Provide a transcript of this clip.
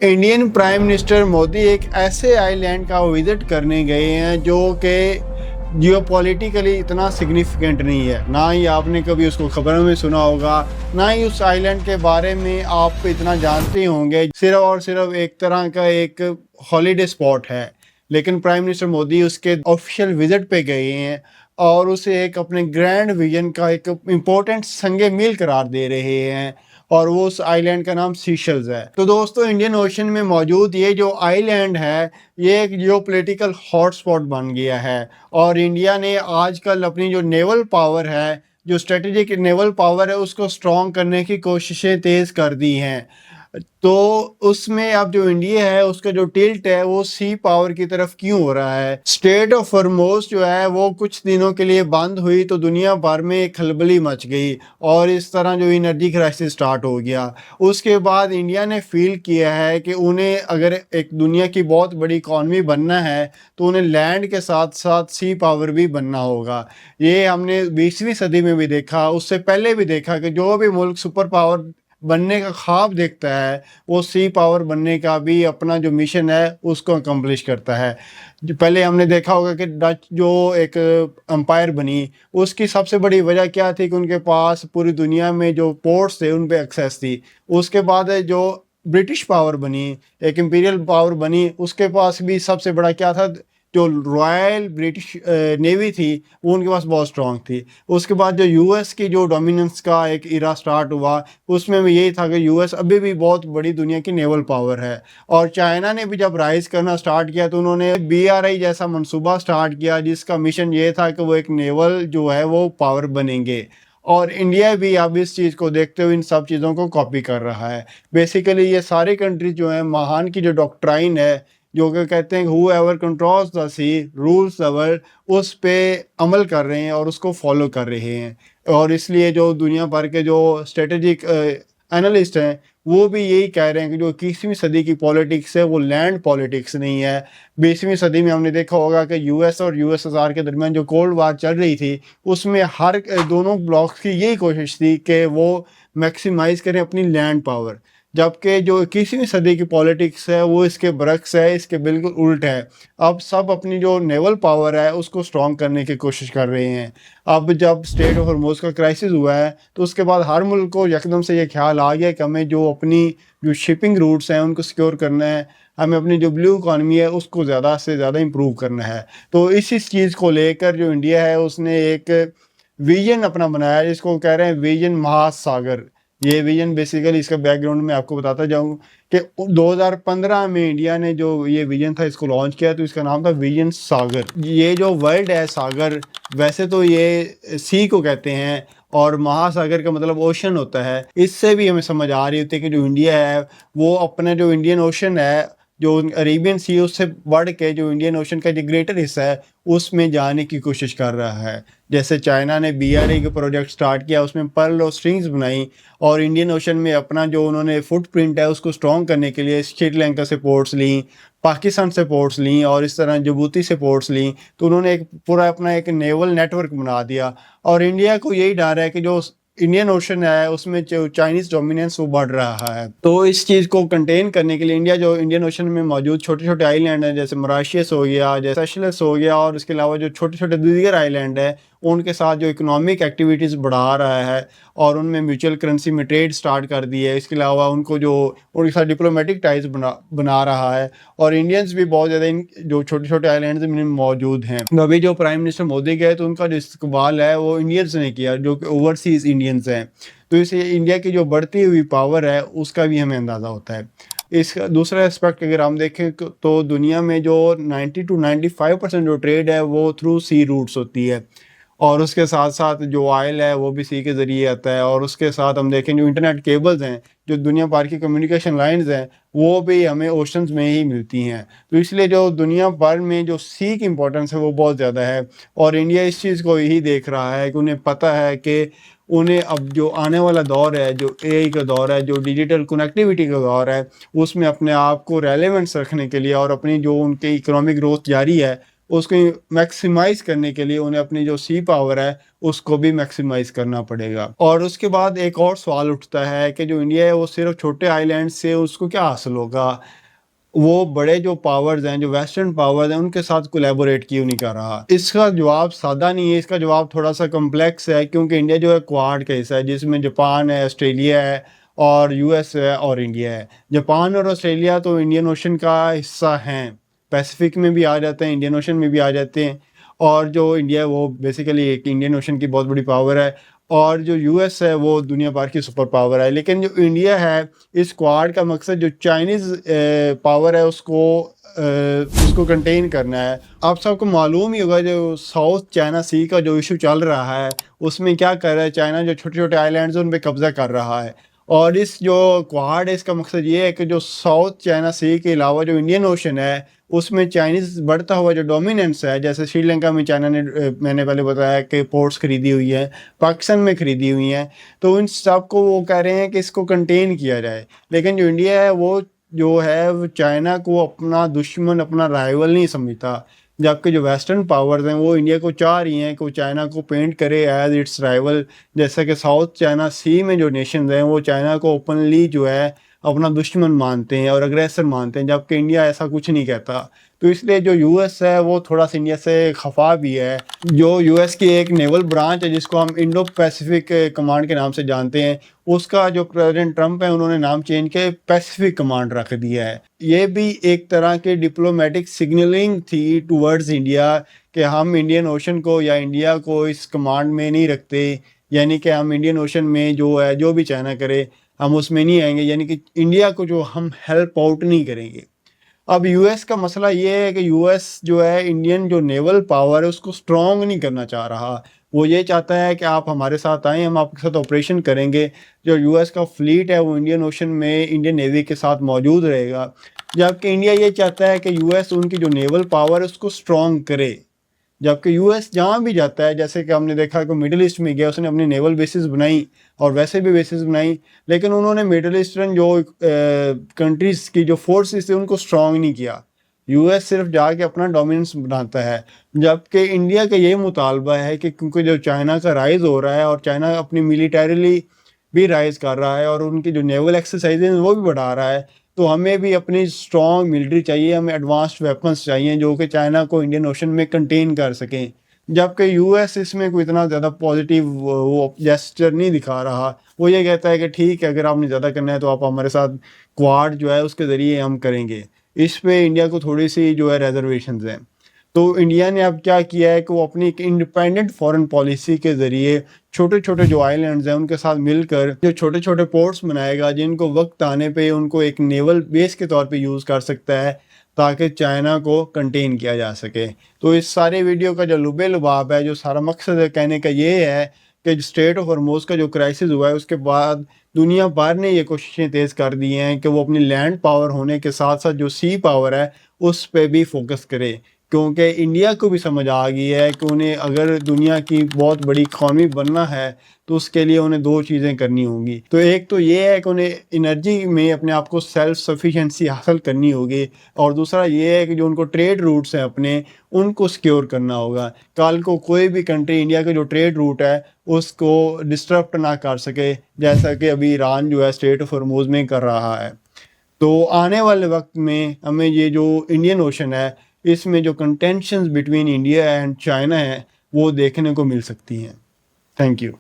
Indian prime minister Modi एक ऐसे island का विजिट करने गए हैं जो कि जियोपॉलिटिकली इतना सिग्निफिकेंट नहीं है। ना ही आपने कभी उसको खबरों में सुना होगा, ना ही उस आइलैंड के बारे में आप इतना जानते होंगे। सिर्फ और सिर्फ एक तरह का एक हॉलीडे स्पॉट है, लेकिन प्राइम मिनिस्टर मोदी उसके ऑफिशियल विजिट पे गए हैं और उसे एक अपने ग्रैंड विजन का एक इम्पोर्टेंट संगे मील करार दे रहे हैं, और वो उस आइलैंड का नाम सीशेल्स है। तो दोस्तों, इंडियन ओशन में मौजूद ये जो आइलैंड है, ये एक जियोपॉलिटिकल हॉटस्पॉट बन गया है। और इंडिया ने आजकल अपनी जो नेवल पावर है, जो स्ट्रेटेजिक नेवल पावर है, उसको स्ट्रॉन्ग करने की कोशिशें तेज़ कर दी हैं। तो उसमें अब जो इंडिया है उसका जो टिल्ट है वो सी पावर की तरफ क्यों हो रहा है। स्टेट ऑफ हॉर्मोज जो है वो कुछ दिनों के लिए बंद हुई तो दुनिया भर में एक खलबली मच गई और इस तरह जो एनर्जी क्राइसिस स्टार्ट हो गया। उसके बाद इंडिया ने फील किया है कि उन्हें अगर एक दुनिया की बहुत बड़ी इकॉनमी बनना है तो उन्हें लैंड के साथ साथ सी पावर भी बनना होगा। ये हमने 20वीं सदी में भी देखा, उससे पहले भी देखा कि जो भी मुल्क सुपर पावर बनने का ख्वाब देखता है वो सी पावर बनने का भी अपना जो मिशन है उसको अकम्प्लिश करता है। जो पहले हमने देखा होगा कि डच जो एक एम्पायर बनी, उसकी सबसे बड़ी वजह क्या थी कि उनके पास पूरी दुनिया में जो पोर्ट्स थे उन पे एक्सेस थी। उसके बाद जो ब्रिटिश पावर बनी, एक इंपीरियल पावर बनी, उसके पास भी सबसे बड़ा क्या था, जो रॉयल ब्रिटिश नेवी थी वो उनके पास बहुत स्ट्रांग थी। उसके बाद जो यूएस की जो डोमिनेंस का एक इरा स्टार्ट हुआ, उसमें भी यही था कि यूएस अभी भी बहुत बड़ी दुनिया की नेवल पावर है। और चाइना ने भी जब राइज करना स्टार्ट किया तो उन्होंने बीआरआई जैसा मंसूबा स्टार्ट किया जिसका मिशन ये था कि वो एक नेवल जो है वो पावर बनेंगे। और इंडिया भी अब इस चीज़ को देखते हुए इन सब चीज़ों को कॉपी कर रहा है। बेसिकली ये सारी कंट्री जो है महान की जो डॉक्ट्राइन है, जो कि कहते हैं whoever controls the sea rules the world, उस पे अमल कर रहे हैं और उसको फॉलो कर रहे हैं। और इसलिए जो दुनिया भर के जो स्ट्रेटेजिक एनालिस्ट हैं वो भी यही कह रहे हैं कि जो 21वीं सदी की पॉलिटिक्स है वो लैंड पॉलिटिक्स नहीं है। 20वीं सदी में हमने देखा होगा कि यूएस और यूएसएसआर के दरमियान जो कोल्ड वार चल रही थी उसमें हर दोनों ब्लॉक्स की यही कोशिश थी कि वो मैक्सिमाइज करें अपनी लैंड पावर, जबकि जो 21वीं सदी की पॉलिटिक्स है वो इसके बरक्स है, इसके बिल्कुल उल्ट है। अब सब अपनी जो नेवल पावर है उसको स्ट्रॉन्ग करने की कोशिश कर रहे हैं। अब जब स्टेट ऑफ हॉर्मोज का क्राइसिस हुआ है तो उसके बाद हर मुल्क को एकदम से ये ख्याल आ गया कि हमें जो अपनी जो शिपिंग रूट्स हैं उनको सिक्योर करना है, हमें अपनी जो ब्लू इकॉनमी है उसको ज़्यादा से ज़्यादा इम्प्रूव करना है। तो इस चीज़ को लेकर जो इंडिया है उसने एक विजन अपना बनाया जिसको कह रहे हैं विजन महासागर। ये विजन बेसिकली इसका बैकग्राउंड में आपको बताता जाऊं कि 2015 में इंडिया ने जो ये विजन था इसको लॉन्च किया तो इसका नाम था विजन सागर। ये जो वर्ल्ड है सागर, वैसे तो ये सी को कहते हैं और महासागर का मतलब ओशन होता है। इससे भी हमें समझ आ रही होती है कि जो इंडिया है वो अपना जो इंडियन ओशन है, जो अरेबियन सी, उससे बढ़ के जो इंडियन ओशन का जो ग्रेटर हिस्सा है उसमें जाने की कोशिश कर रहा है। जैसे चाइना ने बीआरआई का प्रोजेक्ट स्टार्ट किया, उसमें पर्ल और स्ट्रिंग्स बनाई, और इंडियन ओशन में अपना जो उन्होंने फुटप्रिंट है उसको स्ट्रॉन्ग करने के लिए श्रीलंका से पोर्ट्स ली, पाकिस्तान से पोर्ट्स ली और इस तरह जिबूती से पोर्ट्स ली। तो उन्होंने एक पूरा अपना एक नेवल नेटवर्क बना दिया। और इंडिया को यही डर है कि जो इंडियन ओशन है उसमें जो चाइनीज डोमिनेंस वो बढ़ रहा है। तो इस चीज़ को कंटेन करने के लिए इंडिया जो इंडियन ओशन में मौजूद छोटे छोटे आइलैंड हैं, जैसे मॉरिशस हो गया, जैसे सेशेल्स हो गया, और इसके अलावा जो छोटे छोटे दीगर आइलैंड है उनके साथ जो इकोनॉमिक एक्टिविटीज़ बढ़ा रहा है और उनमें म्यूचुअल करेंसी में ट्रेड स्टार्ट कर दी है। इसके अलावा उनको जो उनके साथ डिप्लोमेटिक टाइज बना रहा है। और इंडियंस भी बहुत ज़्यादा इन जो छोटे छोटे आइलैंड्स में मौजूद हैं। अभी जो प्राइम मिनिस्टर मोदी गए तो उनका जो इस्तकबाल है वो इंडियंस ने किया, जो कि ओवरसीज़ इंडियंस हैं। तो इससे इंडिया की जो बढ़ती हुई पावर है उसका भी हमें अंदाज़ा होता है। इसका दूसरा एस्पेक्ट अगर हम देखें तो दुनिया में जो 90 to 95% जो ट्रेड है वो थ्रू सी रूट्स होती है, और उसके साथ साथ जो ऑयल है वो भी सी के ज़रिए आता है। और उसके साथ हम देखें जो इंटरनेट केबल्स हैं, जो दुनिया भर की कम्युनिकेशन लाइंस हैं, वो भी हमें ओशंस में ही मिलती हैं। तो इसलिए जो दुनिया भर में जो सी की इम्पोर्टेंस है वो बहुत ज़्यादा है। और इंडिया इस चीज़ को यही देख रहा है कि उन्हें पता है कि उन्हें अब जो आने वाला दौर है, जो एआई का दौर है, जो डिजिटल कनेक्टिविटी का दौर है, उसमें अपने आप को रेलेवेंट्स रखने के लिए और अपनी जो उनकी इकोनॉमिक ग्रोथ जारी है اس کو میکسیمائز کرنے کے لیے انہیں اپنی جو سی پاور ہے اس کو بھی میکسیمائز کرنا پڑے گا. اور اس کے بعد ایک اور سوال اٹھتا ہے کہ جو انڈیا ہے وہ صرف چھوٹے آئی لینڈ سے اس کو کیا حاصل ہوگا؟ وہ بڑے جو پاورز ہیں، جو ویسٹرن پاورز ہیں، ان کے ساتھ کولیبوریٹ کیوں نہیں کر رہا؟ اس کا جواب سادہ نہیں ہے، اس کا جواب تھوڑا سا کمپلیکس ہے، کیونکہ انڈیا جو ہے کوارڈ کا حصہ ہے، جس میں جاپان ہے، آسٹریلیا ہے اور یو ایس ہے اور انڈیا ہے. جاپان اور آسٹریلیا تو انڈین اوشن کا حصہ ہیں، پیسفک میں بھی آ جاتے ہیں، انڈین اوشن میں بھی آ جاتے ہیں. اور جو انڈیا ہے وہ بیسیکلی ایک انڈین اوشن کی بہت بڑی پاور ہے، اور جو یو ایس ہے وہ دنیا بھر کی سپر پاور ہے. لیکن جو انڈیا ہے، اس کوارڈ کا مقصد جو چائنیز پاور ہے اس کو کنٹین کرنا ہے. آپ سب کو معلوم ہی ہوگا جو ساؤتھ چائنا سی کا جو ایشو چل رہا ہے اس میں کیا کر رہا ہے چائنا، جو چھوٹے چھوٹے آئی لینڈز ہیں ان پہ قبضہ کر رہا ہے. اور اس جو کوارڈ ہے اس کا مقصد یہ ہے کہ جو ساؤتھ چائنا سی کے علاوہ جو انڈین اوشن ہے اس میں چائنیز بڑھتا ہوا جو ڈومیننس ہے، جیسے سری لنکا میں چائنا نے، میں نے پہلے بتایا کہ پورٹس خریدی ہوئی ہیں، پاکستان میں خریدی ہوئی ہیں، تو ان سب کو وہ کہہ رہے ہیں کہ اس کو کنٹین کیا جائے. لیکن جو انڈیا ہے وہ جو ہے وہ چائنا کو اپنا دشمن، اپنا رائیول نہیں سمجھتا، جبکہ جو ویسٹرن پاورز ہیں وہ انڈیا کو چاہ رہی ہیں کہ وہ چائنا کو پینٹ کرے ایز اٹس رائیول. جیسا کہ ساؤتھ چائنا سی میں جو نیشنز ہیں وہ چائنا کو اوپنلی جو ہے اپنا دشمن مانتے ہیں اور اگریسر مانتے ہیں، جبکہ انڈیا ایسا کچھ نہیں کہتا. تو اس لیے جو یو ایس ہے وہ تھوڑا سا انڈیا سے خفا بھی ہے. جو یو ایس کی ایک نیول برانچ ہے جس کو ہم انڈو پیسیفک کمانڈ کے نام سے جانتے ہیں، اس کا جو پریزیڈنٹ ٹرمپ ہے انہوں نے نام چینج کے پیسیفک کمانڈ رکھ دیا ہے. یہ بھی ایک طرح کے ڈپلومیٹک سگنلنگ تھی ٹورڈز انڈیا کہ ہم انڈین اوشن کو یا انڈیا کو اس کمانڈ میں نہیں رکھتے، یعنی کہ ہم انڈین اوشن میں جو ہے جو بھی چائنا کرے ہم اس میں نہیں آئیں گے، یعنی کہ انڈیا کو جو ہم ہیلپ آؤٹ نہیں کریں گے. اب یو ایس کا مسئلہ یہ ہے کہ یو ایس جو ہے انڈین جو نیول پاور ہے اس کو سٹرونگ نہیں کرنا چاہ رہا. وہ یہ چاہتا ہے کہ آپ ہمارے ساتھ آئیں، ہم آپ کے ساتھ آپریشن کریں گے. جو یو ایس کا فلیٹ ہے وہ انڈین اوشن میں انڈین نیوی کے ساتھ موجود رہے گا، جبکہ انڈیا یہ چاہتا ہے کہ یو ایس ان کی جو نیول پاور ہے اس کو سٹرونگ کرے. جبکہ یو ایس جہاں بھی جاتا ہے، جیسے کہ ہم نے دیکھا کہ مڈل ایسٹ میں گیا، اس نے اپنی نیول بیسز بنائی اور ویسے بھی بیسز بنائی، لیکن انہوں نے مڈل ایسٹرن جو کنٹریز کی جو فورسز تھے ان کو سٹرونگ نہیں کیا. یو ایس صرف جا کے اپنا ڈومیننس بناتا ہے، جبکہ انڈیا کا یہ مطالبہ ہے کہ کیونکہ جو چائنا کا رائز ہو رہا ہے اور چائنا اپنی ملیٹریلی بھی رائز کر رہا ہے اور ان کی جو نیول ایکسرسائز ہیں وہ بھی بڑھا رہا ہے، تو ہمیں بھی اپنی اسٹرانگ ملٹری چاہیے، ہمیں ایڈوانسڈ ویپنس چاہیے جو کہ چائنا کو انڈین اوشن میں کنٹین کر سکیں. جبکہ یو ایس اس میں کوئی اتنا زیادہ پازیٹیو وہ جیسچر نہیں دکھا رہا. وہ یہ کہتا ہے کہ ٹھیک ہے اگر آپ نے زیادہ کرنا ہے تو آپ ہمارے ساتھ کوارڈ جو ہے اس کے ذریعے ہم کریں گے. اس پہ انڈیا کو تھوڑی سی جو ہے ریزرویشنز ہیں. تو انڈیا نے اب کیا کیا ہے کہ وہ اپنی ایک انڈیپینڈنٹ فورن پالیسی کے ذریعے چھوٹے چھوٹے جو آئی لینڈز ہیں ان کے ساتھ مل کر جو چھوٹے چھوٹے پورٹس بنائے گا جن کو وقت آنے پہ ان کو ایک نیول بیس کے طور پہ یوز کر سکتا ہے تاکہ چائنا کو کنٹین کیا جا سکے. تو اس سارے ویڈیو کا جو لب لباب ہے، جو سارا مقصد ہے کہنے کا یہ ہے کہ اسٹریٹ آف ہارموز کا جو کرائسس ہوا ہے اس کے بعد دنیا بھر نے یہ کوششیں تیز کر دی ہیں کہ وہ اپنی لینڈ پاور ہونے کے ساتھ ساتھ جو سی پاور ہے اس پہ بھی فوکس کرے، کیونکہ انڈیا کو بھی سمجھ آ گئی ہے کہ انہیں اگر دنیا کی بہت بڑی اکانومی بننا ہے تو اس کے لیے انہیں دو چیزیں کرنی ہوں گی. تو ایک تو یہ ہے کہ انہیں انرجی میں اپنے آپ کو سیلف سفیشینسی حاصل کرنی ہوگی، اور دوسرا یہ ہے کہ جو ان کو ٹریڈ روٹس ہیں اپنے ان کو سیکیور کرنا ہوگا. کل کو کوئی بھی کنٹری انڈیا کا جو ٹریڈ روٹ ہے اس کو ڈسٹرپٹ نہ کر سکے، جیسا کہ ابھی ایران جو ہے اسٹریٹ آف ہارموز میں کر رہا ہے. تو آنے والے وقت میں ہمیں یہ جو انڈین اوشن ہے اس میں جو کنٹینشنز بٹوین انڈیا اینڈ چائنا ہیں وہ دیکھنے کو مل سکتی ہیں. Thank you.